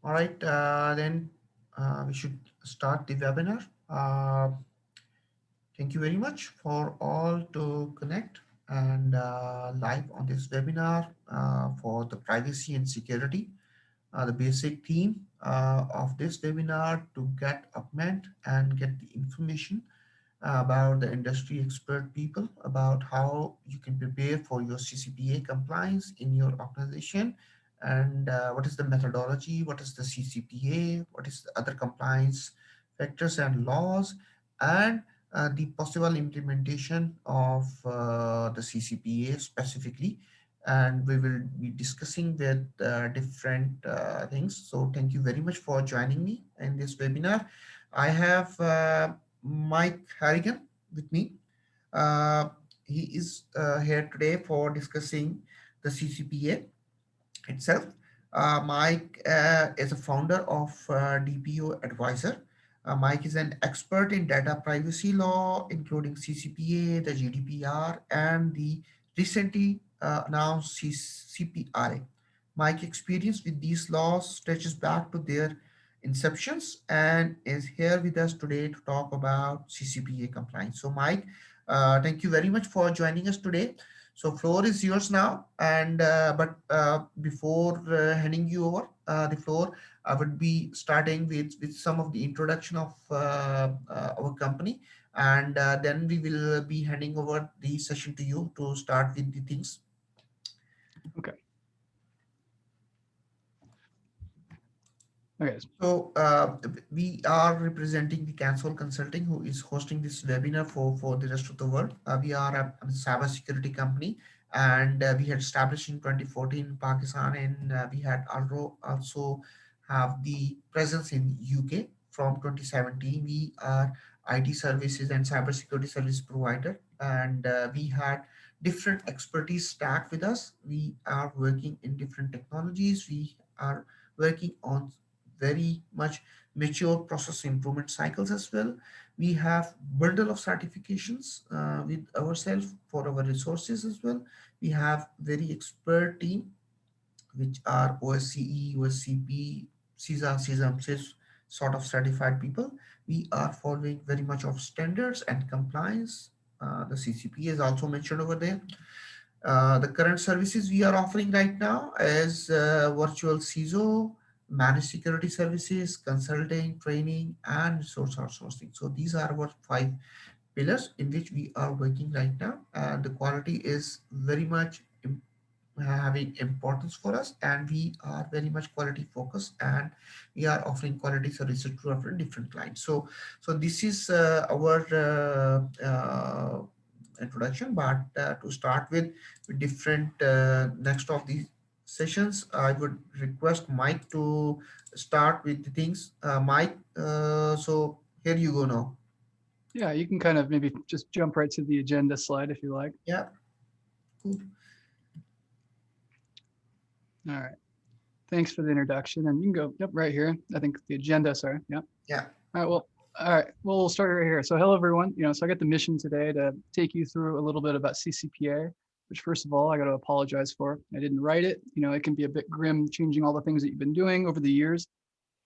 All right, then we should start the webinar. Thank you very much for all to connect and live on this webinar for the privacy and security. The basic theme of this webinar to get augment and get the information about the industry expert people about how you can prepare for your CCPA compliance in your organization and what is the methodology, what is the CCPA, what is the other compliance factors and laws, and the possible implementation of the CCPA specifically. And we will be discussing with different things. So thank you very much for joining me in this webinar. I have Mike Harrigan with me. Uh, he is here today for discussing the CCPA itself. Mike is a founder of DPO Advisor. Mike is an expert in data privacy law, including CCPA, the GDPR, and the recently announced CCPRA. Mike's experience with these laws stretches back to their inceptions and is here with us today to talk about CCPA compliance. So, Mike, thank you very much for joining us today. So floor is yours now. And but before handing you over the floor, I would be starting with some of the introduction of our company, and then we will be handing over the session to you to start with the things. Okay. Okay. So we are representing the Cansol Consulting, who is hosting this webinar for the rest of the world. We are a cybersecurity company, and we had established in 2014 in Pakistan, and we had also have the presence in UK from 2017. We are IT services and cybersecurity service provider, and we had different expertise stack with us. We are working in different technologies. We are working on very much mature process improvement cycles as well. We have bundle of certifications with ourselves for our resources as well. We have very expert team which are OSCE, OSCP, CISA, CISM, sort of certified people. We are following very much of standards and compliance. The CCP is also mentioned over there. The current services we are offering right now is virtual CISO, managed security services, consulting, training, and resource outsourcing. So these are our 5 pillars in which we are working right now. And the quality is very much having importance for us, and we are very much quality focused, and we are offering quality services to our different clients. So this is our introduction, but to start with different next of these sessions, I would request Mike to start with the things. Mike, so here you go now. Yeah, you can kind of maybe just jump right to the agenda slide if you like. Yeah, cool. All right. Thanks for the introduction. And you can go, yep, right here. I think the agenda, sorry. Yep. Yeah. All right. Well, we'll start right here. So hello, everyone. So I got the mission today to take you through a little bit about CCPA, which first of all, I got to apologize for. I didn't write it. It can be a bit grim changing all the things that you've been doing over the years.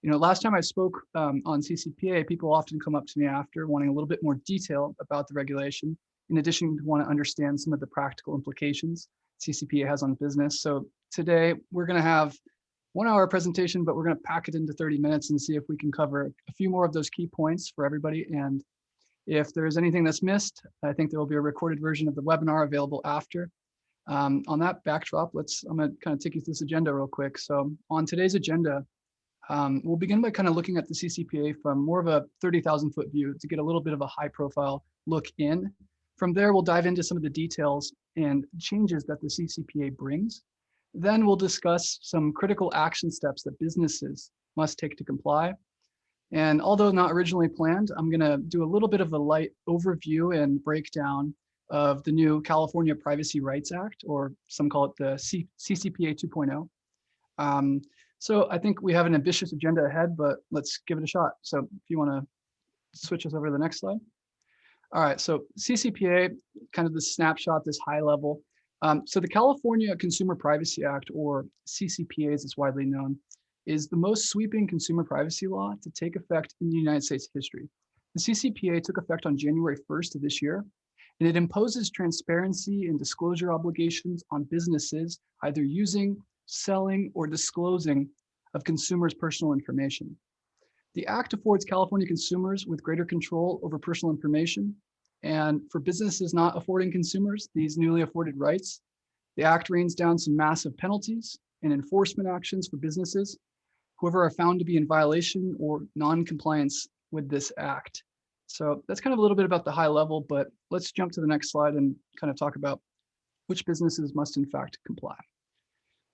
Last time I spoke on CCPA, people often come up to me after wanting a little bit more detail about the regulation, in addition to want to understand some of the practical implications CCPA has on business. So today we're going to have 1 hour presentation, but we're going to pack it into 30 minutes and see if we can cover a few more of those key points for everybody. And if there's anything that's missed, I think there will be a recorded version of the webinar available after. On that backdrop, I'm going to kind of take you through this agenda real quick. So on today's agenda, we'll begin by kind of looking at the CCPA from more of a 30,000 foot view to get a little bit of a high profile look in. From there, we'll dive into some of the details and changes that the CCPA brings. Then we'll discuss some critical action steps that businesses must take to comply. And although not originally planned, I'm going to do a little bit of a light overview and breakdown of the new California Privacy Rights Act, or some call it the CCPA 2.0. So I think we have an ambitious agenda ahead, but let's give it a shot. So if you want to switch us over to the next slide. All right, so CCPA, kind of the snapshot, this high level. So the California Consumer Privacy Act, or CCPA as it's widely known, is the most sweeping consumer privacy law to take effect in the United States history. The CCPA took effect on January 1st of this year, and it imposes transparency and disclosure obligations on businesses either using, selling, or disclosing of consumers' personal information. The Act affords California consumers with greater control over personal information, and for businesses not affording consumers these newly afforded rights, the Act rains down some massive penalties and enforcement actions for businesses, whoever are found to be in violation or non-compliance with this Act. So that's kind of a little bit about the high level, but let's jump to the next slide and kind of talk about which businesses must in fact comply.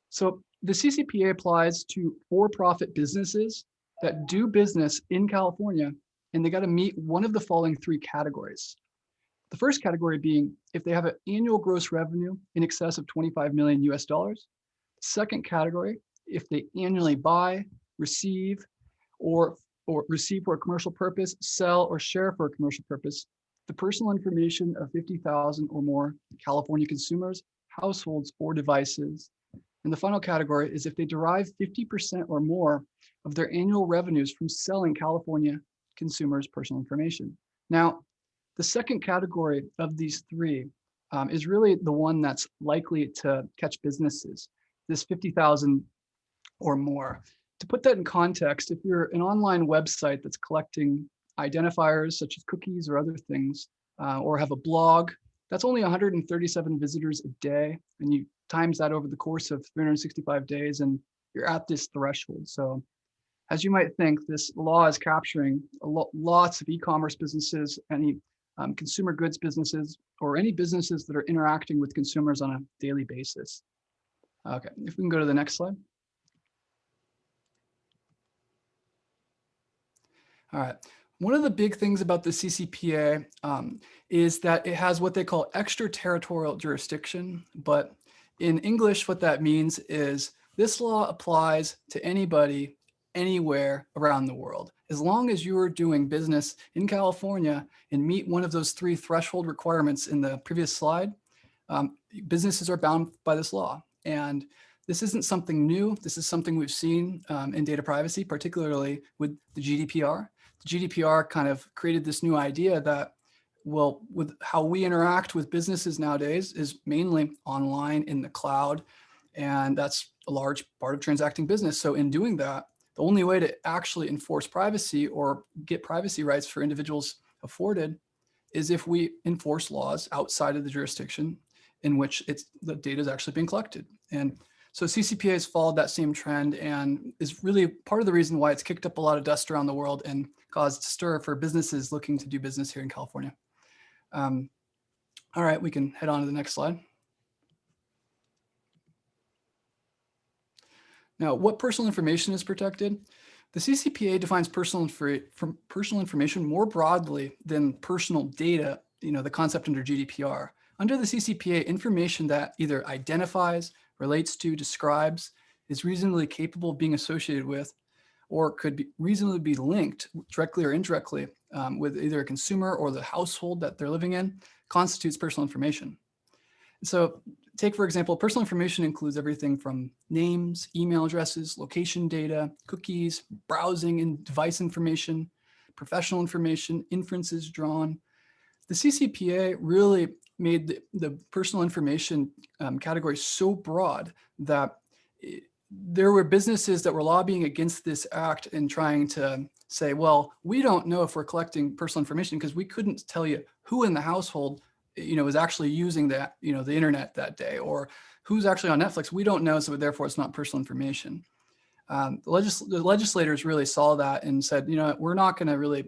So the CCPA applies to for-profit businesses that do business in California, and they got to meet one of the following three categories. The first category being if they have an annual gross revenue in excess of 25 million US dollars. Second category, if they annually buy, receive, or receive for a commercial purpose, sell, or share for a commercial purpose the personal information of 50,000 or more California consumers, households, or devices. And the final category is if they derive 50% or more of their annual revenues from selling California consumers' personal information. Now, the second category of these three is really the one that's likely to catch businesses, this 50,000 or more. To put that in context, if you're an online website that's collecting identifiers such as cookies or other things, or have a blog, that's only 137 visitors a day, and you times that over the course of 365 days, and you're at this threshold. So as you might think, this law is capturing lots of e-commerce businesses, any consumer goods businesses, or any businesses that are interacting with consumers on a daily basis. Okay, if we can go to the next slide. All right. One of the big things about the CCPA is that it has what they call extraterritorial jurisdiction. But in English, what that means is this law applies to anybody, anywhere around the world. As long as you are doing business in California and meet one of those three threshold requirements in the previous slide, businesses are bound by this law. And this isn't something new. This is something we've seen in data privacy, particularly with the GDPR. The GDPR kind of created this new idea that, well, with how we interact with businesses nowadays is mainly online in the cloud, and that's a large part of transacting business. So in doing that, the only way to actually enforce privacy or get privacy rights for individuals afforded is if we enforce laws outside of the jurisdiction in which the data is actually being collected. And so CCPA has followed that same trend and is really part of the reason why it's kicked up a lot of dust around the world and caused stir for businesses looking to do business here in California. All right, we can head on to the next slide. Now, what personal information is protected? The CCPA defines personal information more broadly than personal data, the concept under GDPR. Under the CCPA, information that either identifies, relates to, describes, is reasonably capable of being associated with, or could be reasonably be linked directly or indirectly with either a consumer or the household that they're living in, constitutes personal information. So take, for example, personal information includes everything from names, email addresses, location data, cookies, browsing and device information, professional information, inferences drawn. The CCPA really made the personal information category so broad that there were businesses that were lobbying against this act and trying to say, well, we don't know if we're collecting personal information because we couldn't tell you who in the household is actually using that, the internet that day, or who's actually on Netflix. We don't know, so therefore it's not personal information. The legislators really saw that and said, we're not going to really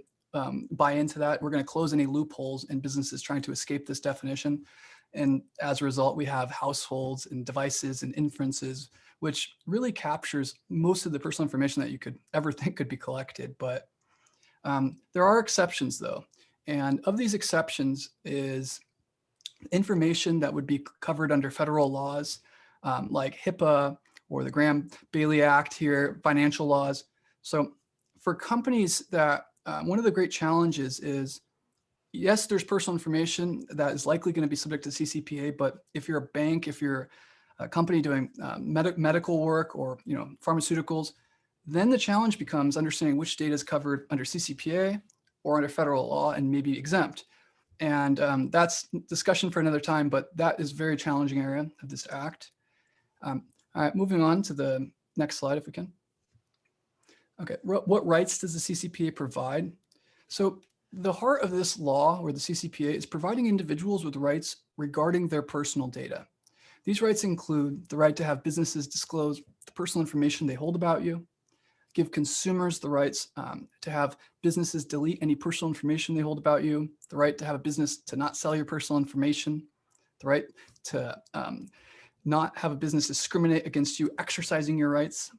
buy into that. We're going to close any loopholes in businesses trying to escape this definition. And as a result, we have households and devices and inferences, which really captures most of the personal information that you could ever think could be collected. But there are exceptions, though. And of these exceptions is information that would be covered under federal laws like HIPAA or the Graham-Bailey Act here, financial laws. So for companies that, one of the great challenges is, yes, there's personal information that is likely going to be subject to CCPA, but if you're a bank, if you're a company doing medical work or pharmaceuticals, Then the challenge becomes understanding which data is covered under CCPA or under federal law and maybe exempt. And that's discussion for another time, but that is a very challenging area of this act. All right, moving on to the next slide, if we can. Okay, what rights does the CCPA provide? So the heart of this law, or the CCPA, is providing individuals with rights regarding their personal data. These rights include the right to have businesses disclose the personal information they hold about you, give consumers the rights to have businesses delete any personal information they hold about you, the right to have a business to not sell your personal information, the right to not have a business discriminate against you exercising your rights.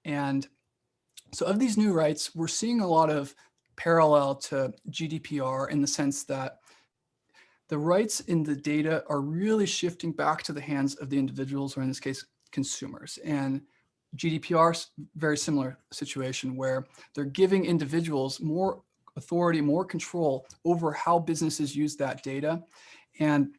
And so of these new rights, we're seeing a lot of parallel to GDPR in the sense that the rights in the data are really shifting back to the hands of the individuals, or in this case, consumers. And GDPR is a very similar situation where they're giving individuals more authority, more control over how businesses use that data. And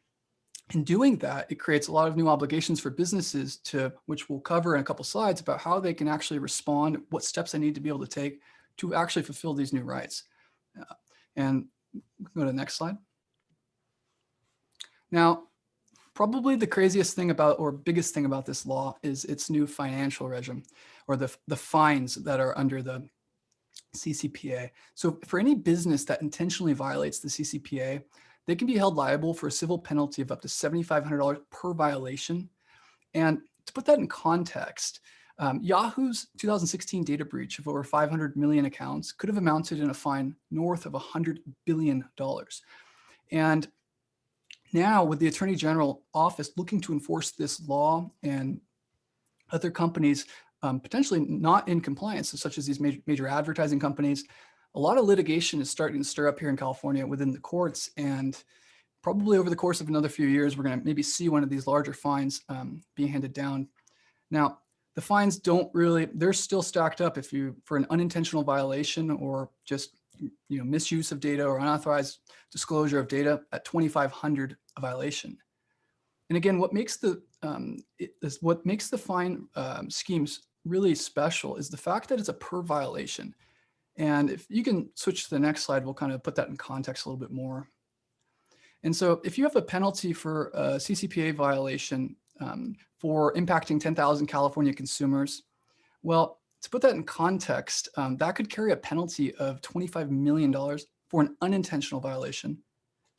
in doing that, it creates a lot of new obligations for businesses to, which we'll cover in a couple slides, about how they can actually respond, what steps they need to be able to take to actually fulfill these new rights. And go to the next slide. Now, probably the craziest thing about, or biggest thing about this law is its new financial regime, or the fines that are under the CCPA. So for any business that intentionally violates the CCPA, they can be held liable for a civil penalty of up to $7,500 per violation. And to put that in context, Yahoo's 2016 data breach of over 500 million accounts could have amounted in a fine north of $100 billion. And now, with the Attorney General office looking to enforce this law and other companies potentially not in compliance, such as these major advertising companies, a lot of litigation is starting to stir up here in California within the courts. And probably over the course of another few years, we're going to maybe see one of these larger fines being handed down. Now, the fines don't really, they're still stacked up if you, for an unintentional violation or just misuse of data or unauthorized disclosure of data, at $2,500 a violation. And again, what makes the fine schemes really special is the fact that it's a per violation. And if you can switch to the next slide, we'll kind of put that in context a little bit more. And so if you have a penalty for a CCPA violation for impacting 10,000 California consumers, well, to put that in context, that could carry a penalty of $25 million for an unintentional violation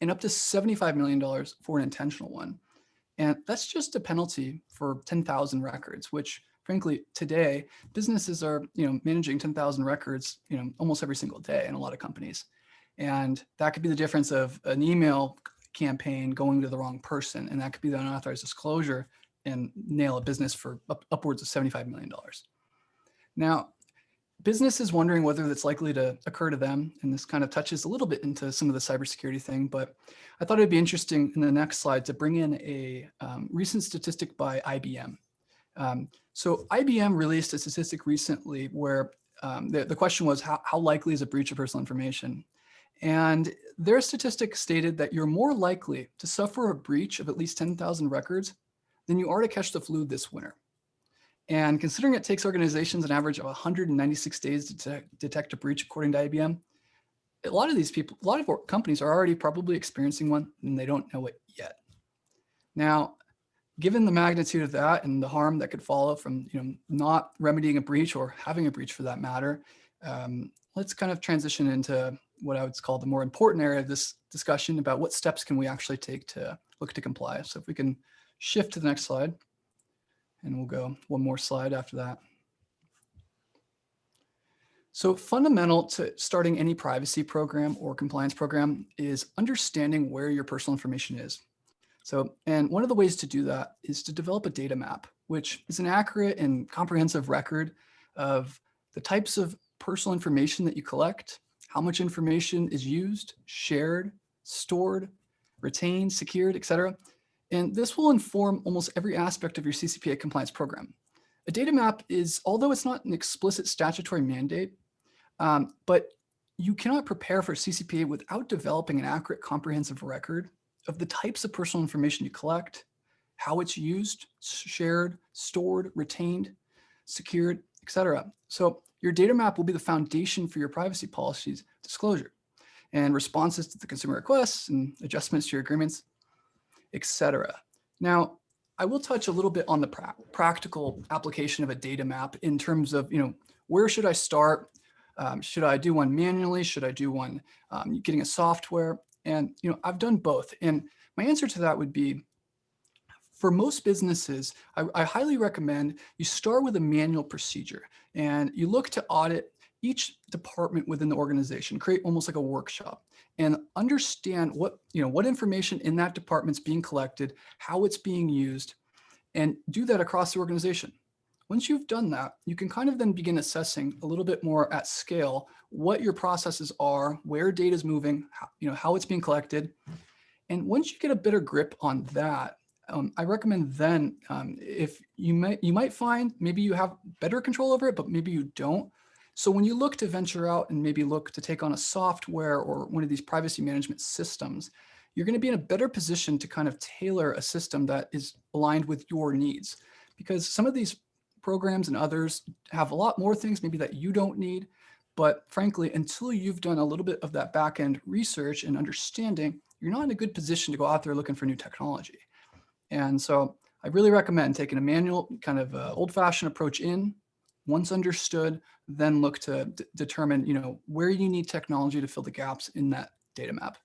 and up to $75 million for an intentional one. And that's just a penalty for 10,000 records, which frankly, today, businesses are managing 10,000 records almost every single day in a lot of companies. And that could be the difference of an email campaign going to the wrong person. And that could be the unauthorized disclosure and nail a business for upwards of $75 million. Now, business is wondering whether that's likely to occur to them. And this kind of touches a little bit into some of the cybersecurity thing, but I thought it'd be interesting in the next slide to bring in a recent statistic by IBM. So IBM released a statistic recently where the question was, how likely is a breach of personal information? And their statistic stated that you're more likely to suffer a breach of at least 10,000 records than you are to catch the flu this winter. And considering it takes organizations an average of 196 days to detect a breach, according to IBM, a lot of companies are already probably experiencing one and they don't know it yet. Now, given the magnitude of that and the harm that could follow from not remedying a breach or having a breach for that matter, let's kind of transition into what I would call the more important area of this discussion about what steps can we actually take to look to comply. So if we can shift to the next slide, and we'll go one more slide after that. So fundamental to starting any privacy program or compliance program is understanding where your personal information is. So, and one of the ways to do that is to develop a data map, which is an accurate and comprehensive record of the types of personal information that you collect, how much information is used, shared, stored, retained, secured, etc. And this will inform almost every aspect of your CCPA compliance program. A data map is, although it's not an explicit statutory mandate, but you cannot prepare for CCPA without developing an accurate, comprehensive record of the types of personal information you collect, how it's used, shared, stored, retained, secured, etc. So Your data map will be the foundation for your privacy policies disclosure and responses to the consumer requests and adjustments to your agreements, etc. Now, I will touch a little bit on the practical application of a data map in terms of, where should I start? Should I do one manually? Should I do one getting a software? And, I've done both. And my answer to that would be, for most businesses, I highly recommend you start with a manual procedure and you look to audit each department within the organization, create almost like a workshop and understand what information in that department's being collected, how it's being used, and do that across the organization. Once you've done that, you can kind of then begin assessing a little bit more at scale what your processes are, where data is moving, how it's being collected. And once you get a better grip on that, I recommend then, if you might find maybe you have better control over it, but maybe you don't. So when you look to venture out and maybe look to take on a software or one of these privacy management systems, you're going to be in a better position to kind of tailor a system that is aligned with your needs. Because some of these programs and others have a lot more things maybe that you don't need. But frankly, until you've done a little bit of that back-end research and understanding, you're not in a good position to go out there looking for new technology. And so I really recommend taking a manual kind of old-fashioned approach in. Once understood, then look to determine where you need technology to fill the gaps in that data map.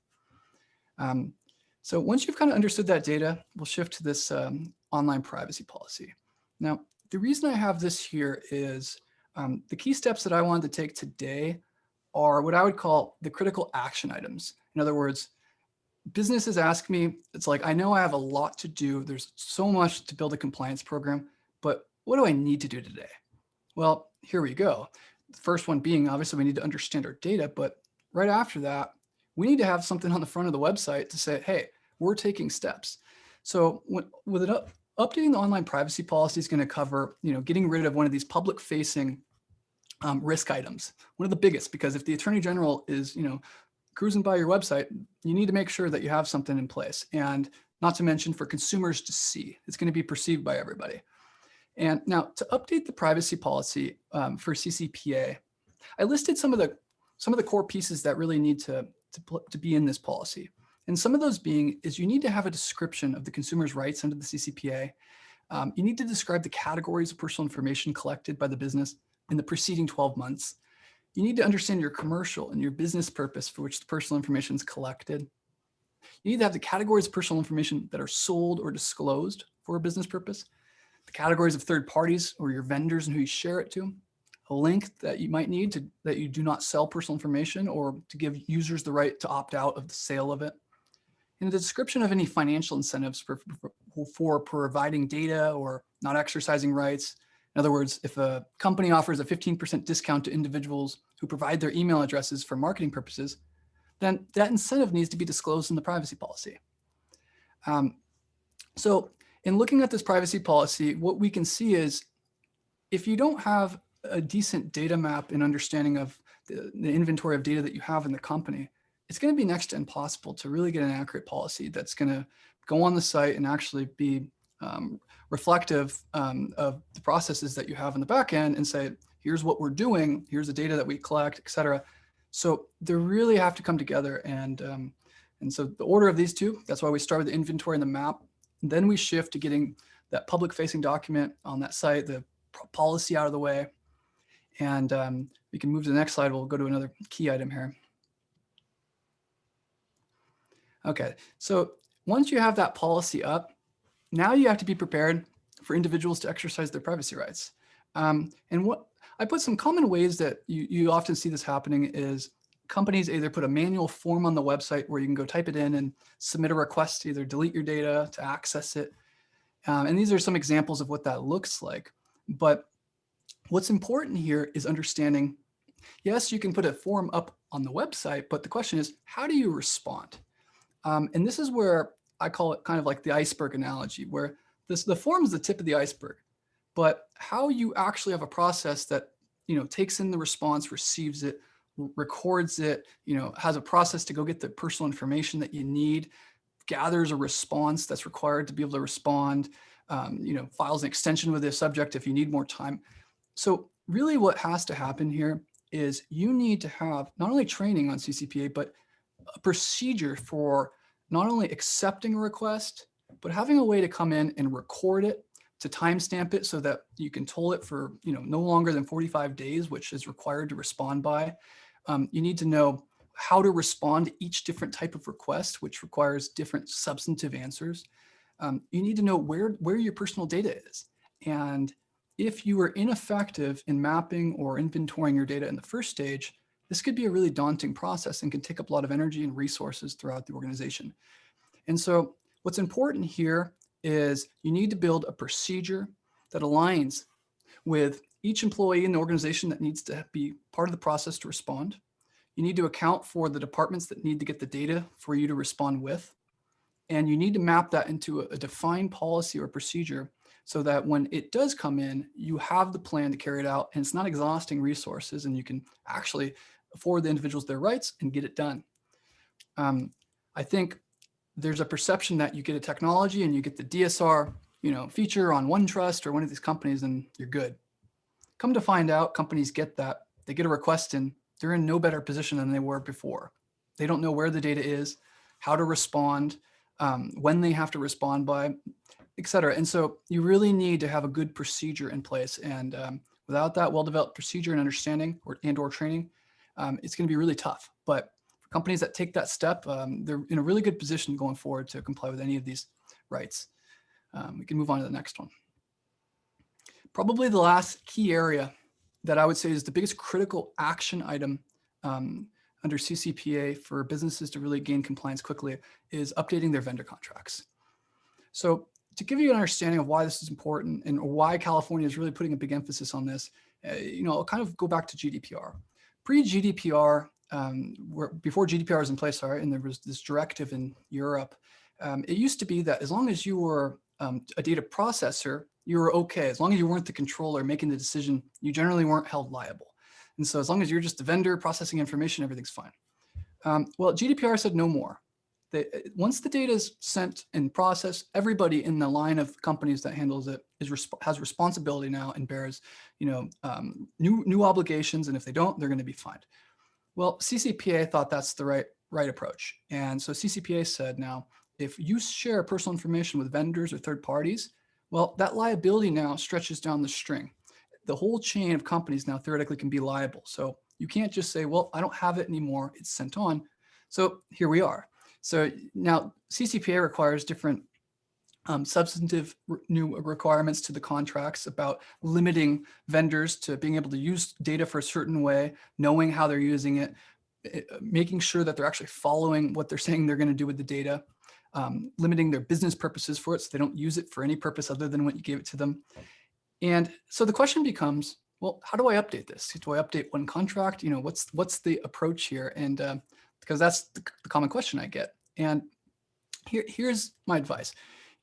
So once you've kind of understood that data, we'll shift to this online privacy policy. Now, the reason I have this here is the key steps that I wanted to take today are what I would call the critical action items. In other words, businesses ask me, it's like, I know I have a lot to do. There's so much to build a compliance program, but what do I need to do today? Well, here we go. The first one being, obviously, we need to understand our data, but right after that, we need to have something on the front of the website to say, hey, we're taking steps. So with it updating the online privacy policy is going to cover, getting rid of one of these public-facing risk items, one of the biggest, because if the Attorney General is, cruising by your website, you need to make sure that you have something in place. And not to mention for consumers to see, it's going to be perceived by everybody. And now to update the privacy policy for CCPA, I listed some of the core pieces that really need to be in this policy. And some of those being is you need to have a description of the consumer's rights under the CCPA. You need to describe the categories of personal information collected by the business in the preceding 12 months. You need to understand your commercial and your business purpose for which the personal information is collected. You need to have the categories of personal information that are sold or disclosed for a business purpose, the categories of third parties or your vendors and who you share it to, a link that you might need that you do not sell personal information or to give users the right to opt out of the sale of it, and the description of any financial incentives for providing data or not exercising rights. In other words, if a company offers a 15% discount to individuals who provide their email addresses for marketing purposes, then that incentive needs to be disclosed in the privacy policy. So in looking at this privacy policy, what we can see is if you don't have a decent data map and understanding of the inventory of data that you have in the company, it's going to be next to impossible to really get an accurate policy that's going to go on the site and actually be reflective of the processes that you have in the back end and say, here's what we're doing, here's the data that we collect, et cetera. So they really have to come together. And so the order of these two, that's why we start with the inventory and the map. And then we shift to getting that public facing document on that site, the policy out of the way. And we can move to the next slide. We'll go to another key item here. Okay, so once you have that policy up, now you have to be prepared for individuals to exercise their privacy rights. And what I put some common ways that you often see this happening is companies either put a manual form on the website where you can go type it in and submit a request to either delete your data, to access it. And these are some examples of what that looks like. But what's important here is understanding, yes, you can put a form up on the website, but the question is, how do you respond? And this is where I call it kind of like the iceberg analogy, where the form is the tip of the iceberg, but how you actually have a process that, takes in the response, receives it, records it, has a process to go get the personal information that you need, gathers a response that's required to be able to respond, files an extension with the subject if you need more time. So really what has to happen here is you need to have not only training on CCPA, but a procedure for not only accepting a request, but having a way to come in and record it, to timestamp it so that you can toll it for no longer than 45 days, which is required to respond by. You need to know how to respond to each different type of request, which requires different substantive answers. You need to know where your personal data is. And if you are ineffective in mapping or inventorying your data in the first stage, this could be a really daunting process and can take up a lot of energy and resources throughout the organization. And so what's important here is you need to build a procedure that aligns with each employee in the organization that needs to be part of the process to respond. You need to account for the departments that need to get the data for you to respond with. And you need to map that into a defined policy or procedure so that when it does come in, you have the plan to carry it out and it's not exhausting resources and you can actually afford the individuals their rights and get it done. I think there's a perception that you get a technology and you get the DSR feature on OneTrust or one of these companies and you're good. Come to find out, companies get that. They get a request in, they're in no better position than they were before. They don't know where the data is, how to respond, when they have to respond by, et cetera. And so you really need to have a good procedure in place. And without that well-developed procedure and understanding or training, it's going to be really tough. But for companies that take that step, they're in a really good position going forward to comply with any of these rights. We can move on to the next one. Probably the last key area that I would say is the biggest critical action item under CCPA for businesses to really gain compliance quickly is updating their vendor contracts. So to give you an understanding of why this is important and why California is really putting a big emphasis on this, I'll kind of go back to GDPR. Pre-GDPR, before GDPR was in place, and there was this directive in Europe, it used to be that as long as you were a data processor, you were okay. As long as you weren't the controller making the decision, you generally weren't held liable. And so as long as you're just a vendor processing information, everything's fine. Well, GDPR said no more. Once the data is sent and processed, everybody in the line of companies that handles it has responsibility now and bears new obligations. And if they don't, they're going to be fined. Well, CCPA thought that's the right approach. And so CCPA said now, if you share personal information with vendors or third parties, well, that liability now stretches down the string. The whole chain of companies now theoretically can be liable. So you can't just say, well, I don't have it anymore, it's sent on. So here we are. So now CCPA requires different substantive new requirements to the contracts about limiting vendors to being able to use data for a certain way, knowing how they're using it, making sure that they're actually following what they're saying they're going to do with the data. Limiting their business purposes for it so they don't use it for any purpose other than what you gave it to them. And so the question becomes, well, how do I update this? Do I update one contract? What's the approach here? And because that's the common question I get. And here's my advice.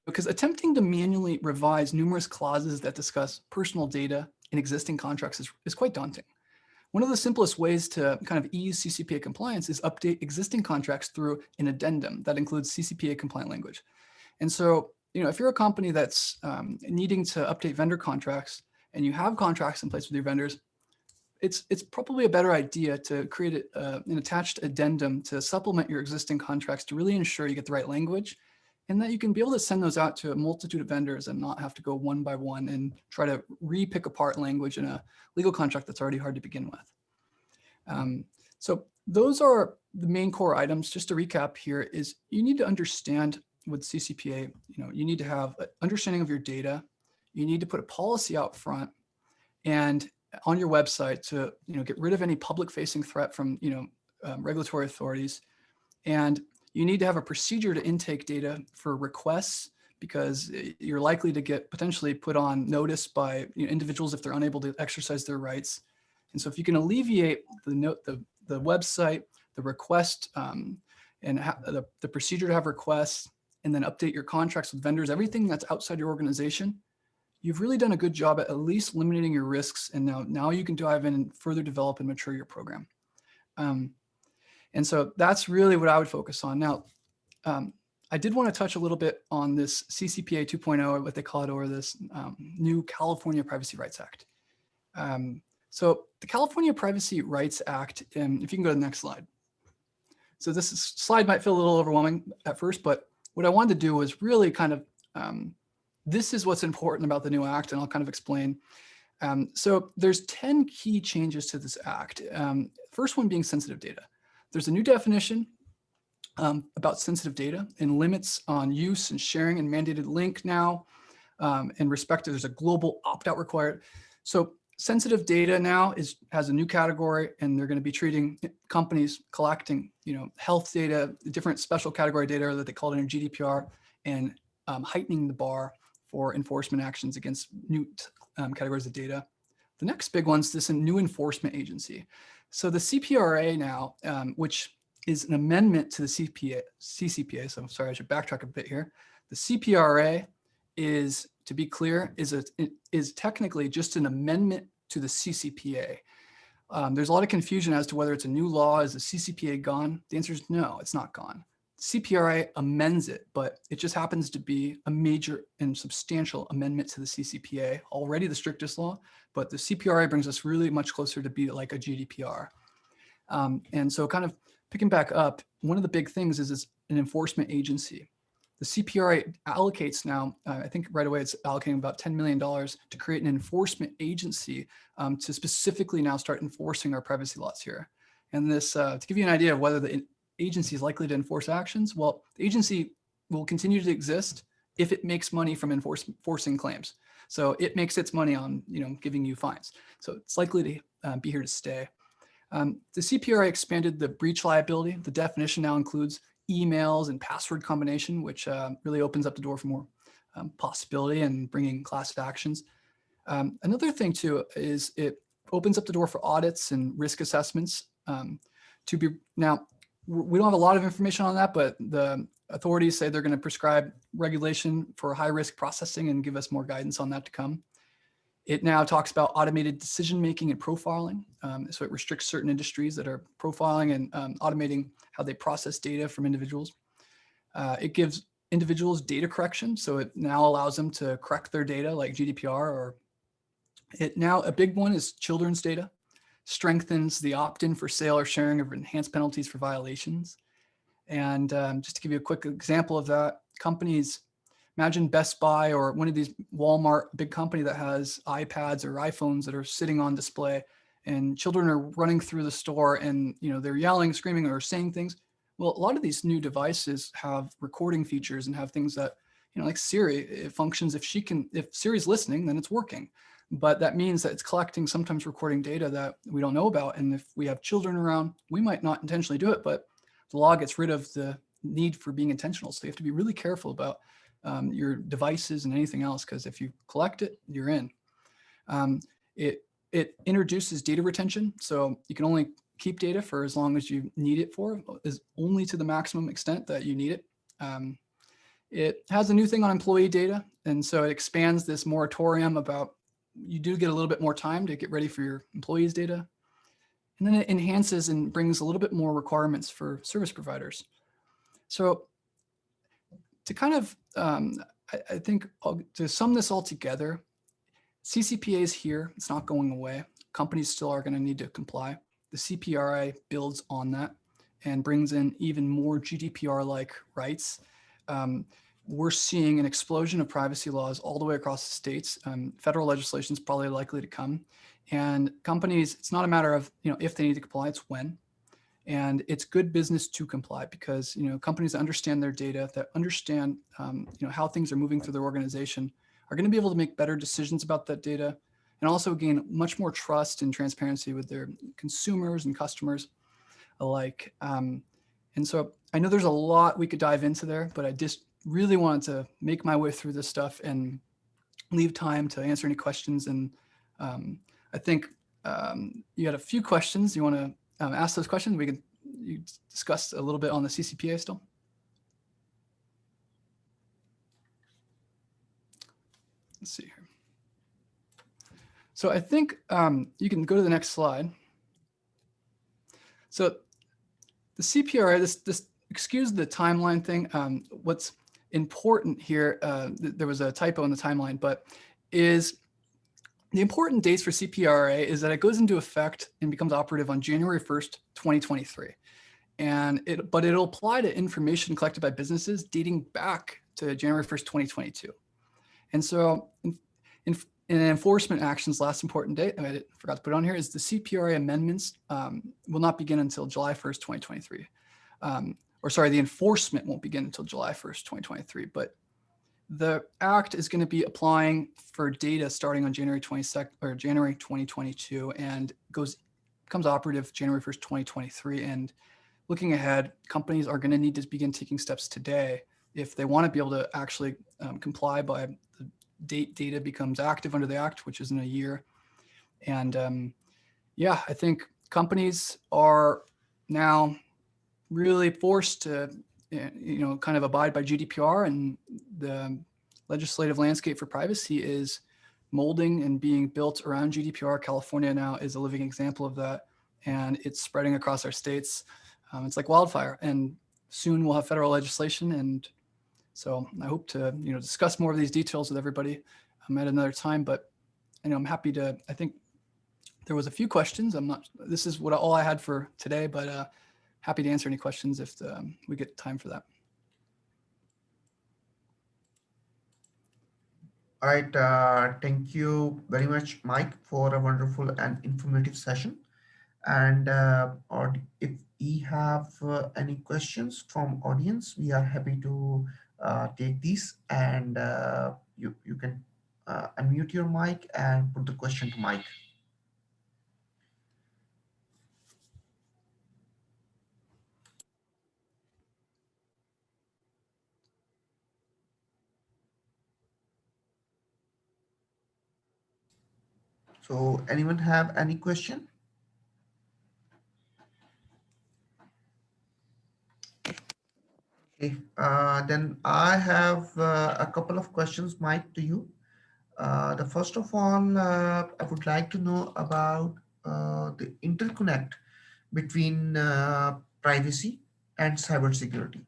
Because attempting to manually revise numerous clauses that discuss personal data in existing contracts is quite daunting. One of the simplest ways to kind of ease CCPA compliance is update existing contracts through an addendum that includes CCPA compliant language. And so, if you're a company that's needing to update vendor contracts and you have contracts in place with your vendors, it's probably a better idea to create an attached addendum to supplement your existing contracts to really ensure you get the right language and that you can be able to send those out to a multitude of vendors and not have to go one by one and try to re-pick apart language in a legal contract that's already hard to begin with. So those are the main core items. Just to recap here is you need to understand with CCPA, you need to have an understanding of your data. You need to put a policy out front and on your website to get rid of any public facing threat from regulatory authorities. And you need to have a procedure to intake data for requests because you're likely to get potentially put on notice by individuals if they're unable to exercise their rights. And so if you can alleviate the website, the request, and the procedure to have requests, and then update your contracts with vendors, everything that's outside your organization, you've really done a good job at least eliminating your risks. And now you can dive in and further develop and mature your program. And so that's really what I would focus on. Now, I did want to touch a little bit on this CCPA 2.0, what they call it, or this new California Privacy Rights Act. So the California Privacy Rights Act, and if you can go to the next slide. So slide might feel a little overwhelming at first, but what I wanted to do was really kind of, this is what's important about the new act, and I'll kind of explain. So there's 10 key changes to this act. First one being sensitive data. There's a new definition about sensitive data and limits on use and sharing and mandated link now. And there's a global opt-out required. So sensitive data now has a new category, and they're going to be treating companies collecting, health data, different special category data that they call it in GDPR, and heightening the bar for enforcement actions against new categories of data. The next big one's this new enforcement agency. So the CPRA now, which is an amendment to the CCPA. So I'm sorry, I should backtrack a bit here. The CPRA is, to be clear, is technically just an amendment to the CCPA. There's a lot of confusion as to whether it's a new law. Is the CCPA gone? The answer is no, it's not gone. CPRA amends it, but it just happens to be a major and substantial amendment to the CCPA, already the strictest law, but the CPRA brings us really much closer to be like a GDPR. And so kind of picking back up, one of the big things is an enforcement agency. The CPRA allocates now, I think right away it's allocating about $10 million to create an enforcement agency to specifically now start enforcing our privacy laws here. And this, to give you an idea of whether the agency is likely to enforce actions, well, the agency will continue to exist if it makes money from enforcing claims. So it makes its money on giving you fines. So it's likely to be here to stay. The CPRA expanded the breach liability. The definition now includes emails and password combination, which really opens up the door for more possibility and bringing class actions. Another thing too is it opens up the door for audits and risk assessments to be. Now, we don't have a lot of information on that, but the authorities say they're going to prescribe regulation for high risk processing and give us more guidance on that to come. It now talks about automated decision-making and profiling. So it restricts certain industries that are profiling and automating how they process data from individuals. It gives individuals data correction. So it now allows them to correct their data like GDPR, or a big one is children's data, strengthens the opt-in for sale or sharing of enhanced penalties for violations. And just to give you a quick example of that, companies, imagine Best Buy or one of these Walmart, big company that has iPads or iPhones that are sitting on display, and children are running through the store and they're yelling, screaming, or saying things. Well, a lot of these new devices have recording features and have things that, like Siri, it functions if Siri's listening, then it's working. But that means that it's collecting, sometimes recording data that we don't know about. And if we have children around, we might not intentionally do it, but the law gets rid of the need for being intentional. So you have to be really careful about your devices and anything else, because if you collect it, you're in. It introduces data retention. So you can only keep data for as long as you need it for, is only to the maximum extent that you need it. It has a new thing on employee data. And so it expands this moratorium about, you do get a little bit more time to get ready for your employees' data. And then it enhances and brings a little bit more requirements for service providers. So to kind of, I think to sum this all together, CCPA is here, it's not going away. Companies still are going to need to comply. The CPRA builds on that and brings in even more GDPR-like rights. We're seeing an explosion of privacy laws all the way across the states. Federal legislation is probably likely to come. And companies, it's not a matter of if they need to comply, it's when. And it's good business to comply, because companies that understand their data, that understand how things are moving through their organization, are going to be able to make better decisions about that data, and also gain much more trust and transparency with their consumers and customers alike. And so I know there's a lot we could dive into there, but I just really wanted to make my way through this stuff and leave time to answer any questions. And I think you had a few questions. You want to ask those questions? You discuss a little bit on the CCPA still. Let's see here. So I think you can go to the next slide. So the CPRA, this excuse the timeline thing. What's important here, there was a typo in the timeline, but is The important dates for CPRA is that it goes into effect and becomes operative on January 1st, 2023. But it'll apply to information collected by businesses dating back to January 1st, 2022. And so in enforcement actions, last important date, I forgot to put on here, is the CPRA amendments will not begin until July 1st, 2023. Or sorry, the enforcement won't begin until July 1st, 2023, but the act is going to be applying for data starting on January 22nd or January 2022 and becomes operative January 1st, 2023. And looking ahead, companies are going to need to begin taking steps today if they want to be able to actually comply by the date data becomes active under the act, which is in a year. And yeah, I think companies are now really forced to kind of abide by GDPR, and the legislative landscape for privacy is molding and being built around GDPR. California now is a living example of that, and it's spreading across our states. It's like wildfire, and soon we'll have federal legislation. And so I hope to discuss more of these details with everybody at another time. But I'm happy to. I think there was a few questions. This is all I had for today, but happy to answer any questions if we get time for that. All right. Thank you very much, Mike, for a wonderful and informative session. And or if we have any questions from audience, we are happy to take these, and you can unmute your mic and put the question to Mike. So anyone have any question? Okay, then I have a couple of questions, Mike, to you. The first of all, I would like to know about the interconnect between privacy and cybersecurity.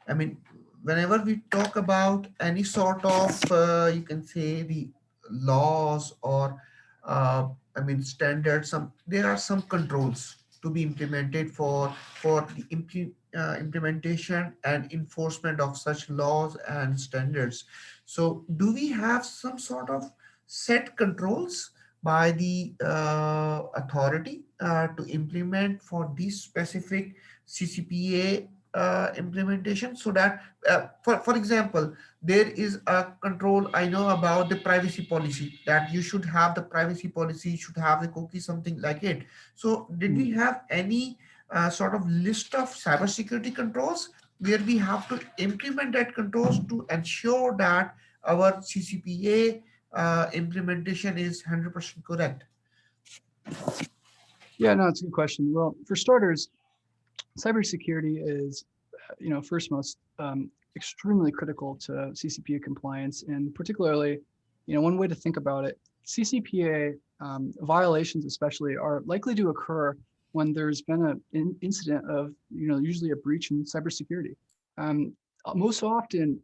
I mean, whenever we talk about any sort of, you can say the laws or, I mean, standards, there are some controls to be implemented for the implementation and enforcement of such laws and standards. So, do we have some sort of set controls by the authority to implement for this specific CCPA implementation, so that for example, there is a control I know about the privacy policy, that you should have the privacy policy, you should have the cookie, something like it. So did we have any sort of list of cybersecurity controls where we have to implement that controls to ensure that our CCPA implementation is 100% correct? Yeah, no, it's a good question. Well, for starters, cybersecurity is, first most extremely critical to CCPA compliance, and particularly, one way to think about it, CCPA violations especially are likely to occur when there's been an incident of, usually a breach in cybersecurity. Most often,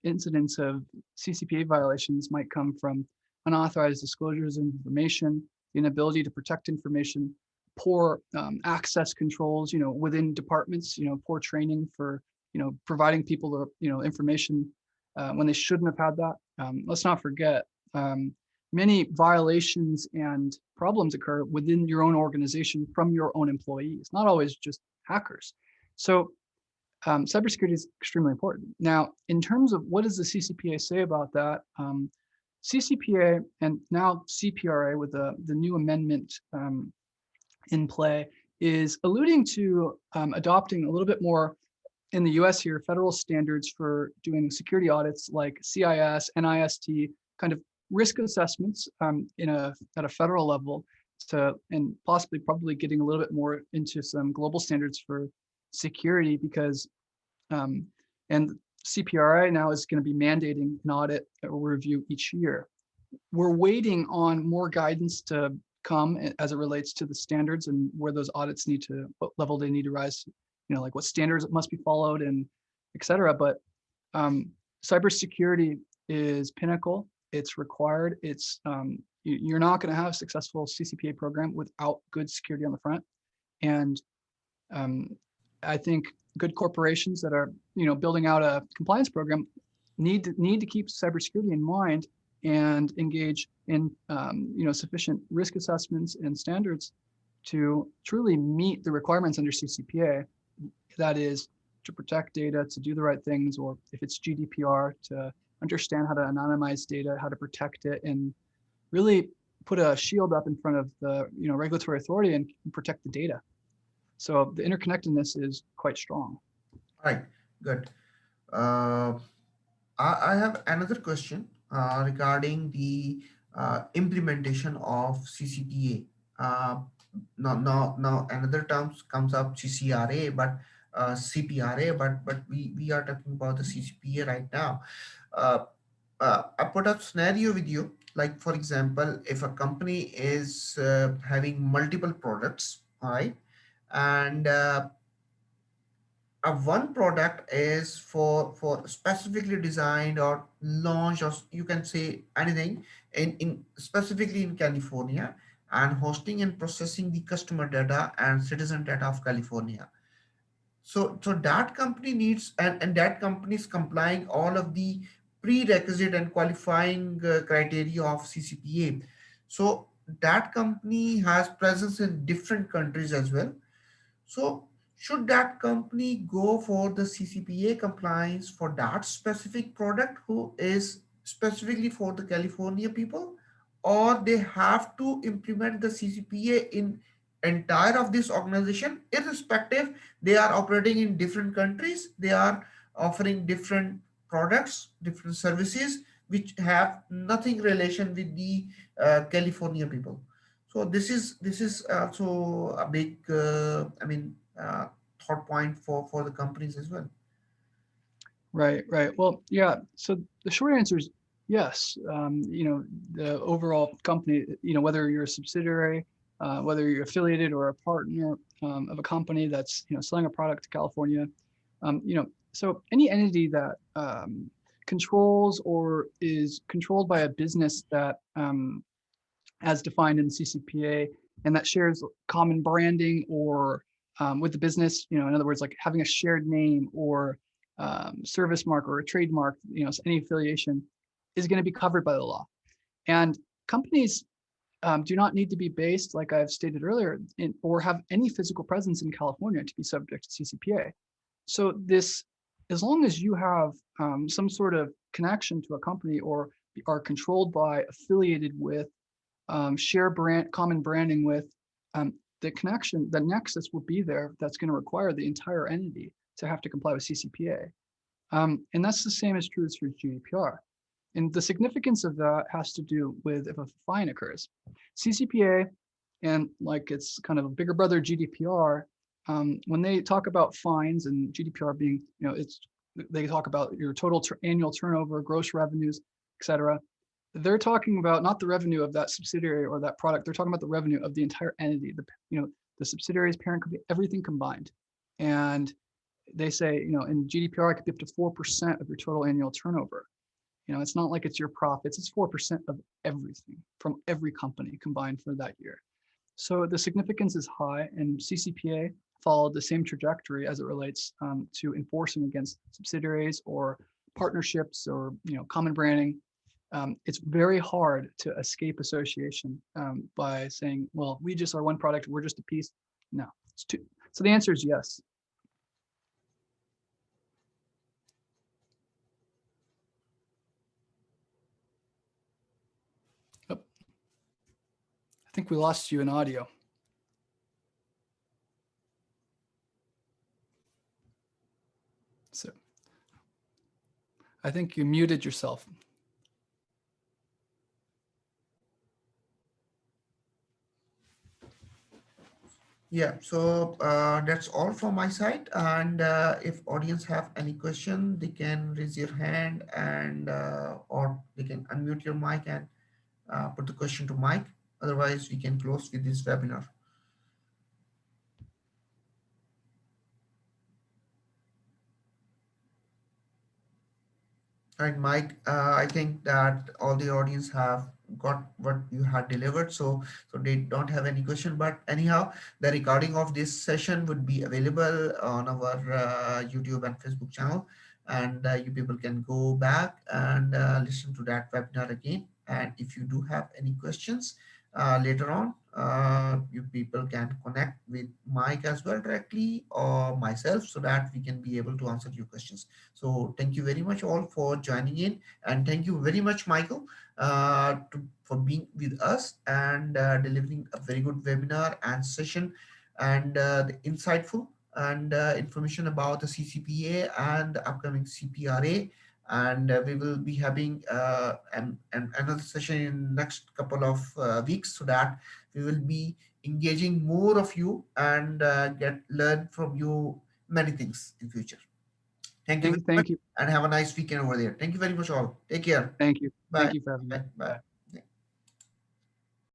incidents of CCPA violations might come from unauthorized disclosures of information, the inability to protect information, poor access controls, within departments, poor training for, providing people the, information when they shouldn't have had that. Let's not forget, many violations and problems occur within your own organization from your own employees, not always just hackers. So cybersecurity is extremely important. Now, in terms of what does the CCPA say about that, CCPA and now CPRA with the new amendment in play is alluding to adopting a little bit more in the US here, federal standards for doing security audits like CIS, NIST, kind of risk assessments at a federal level, and possibly probably getting a little bit more into some global standards for security, because and CPRA now is going to be mandating an audit or review each year. We're waiting on more guidance to come as it relates to the standards and where those audits need to, what level they need to rise to, like what standards must be followed and et cetera. But cybersecurity is pinnacle. It's required. You're not going to have a successful CCPA program without good security on the front. And um, I think good corporations that are building out a compliance program need to keep cybersecurity in mind and engage in sufficient risk assessments and standards to truly meet the requirements under CCPA. That is to protect data, to do the right things, or if it's GDPR, to understand how to anonymize data, how to protect it, and really put a shield up in front of the regulatory authority and protect the data. So the interconnectedness is quite strong. All right, good. Uh, I have another question regarding the implementation of CCPA. Now another terms comes up CCRA, but CPRA, but we are talking about the CCPA right now. Uh, I put up scenario with you, like for example, if a company is having multiple products, all right, and one product is for specifically designed or launched, or you can say anything in specifically in California, and hosting and processing the customer data and citizen data of California. So that company needs, and that company is complying all of the prerequisite and qualifying criteria of CCPA. So that company has presence in different countries as well. So should that company go for the CCPA compliance for that specific product who is specifically for the California people, or they have to implement the CCPA in entire of this organization, irrespective they are operating in different countries, they are offering different products, different services which have nothing relation with the California people. So this is also a big, thought point for the companies as well. Right, right. Well, yeah. So the short answer is yes. The overall company, whether you're a subsidiary, whether you're affiliated or a partner of a company that's selling a product to California, so any entity that controls or is controlled by a business that as defined in the CCPA and that shares common branding or with the business, in other words, like having a shared name or service mark or a trademark, any affiliation is going to be covered by the law. And companies do not need to be based, like I've stated earlier, or have any physical presence in California to be subject to CCPA. So this, as long as you have some sort of connection to a company or are controlled by, affiliated with, share brand, common branding with, the connection, the nexus will be there. That's going to require the entire entity to have to comply with CCPA. And that's the same as true as for GDPR. And the significance of that has to do with if a fine occurs. CCPA and like it's kind of a bigger brother GDPR, when they talk about fines and GDPR being, they talk about your total annual turnover, gross revenues, et cetera. They're talking about not the revenue of that subsidiary or that product. They're talking about the revenue of the entire entity, the subsidiary's parent company, everything combined. And they say, in GDPR, it could be up to 4% of your total annual turnover. It's not like it's your profits, it's 4% of everything from every company combined for that year. So the significance is high, and CCPA followed the same trajectory as it relates to enforcing against subsidiaries or partnerships or common branding. It's very hard to escape association by saying, well, we just are one product, we're just a piece. No, it's two. So the answer is yes. Oh, I think we lost you in audio. So I think you muted yourself. Yeah, so that's all from my side. And if audience have any question, they can raise your hand, and or they can unmute your mic and put the question to Mike. Otherwise, we can close with this webinar. Right, Mike. I think that all the audience have got what you had delivered, so they don't have any question. But anyhow, the recording of this session would be available on our YouTube and Facebook channel, and you people can go back and listen to that webinar again. And if you do have any questions later on, you people can connect with Mike as well directly or myself, so that we can be able to answer your questions. So thank you very much all for joining in, and thank you very much, Michael, for being with us and delivering a very good webinar and session, and the insightful and information about the CCPA and the upcoming CPRA. And we will be having another session in next couple of weeks, so that we will be engaging more of you and get learn from you many things in future. Thank you very much Thank you. and have a nice weekend over there. Thank you very much all. Take care. Thank you. Bye. Thank you for having me. Bye. Bye. Bye.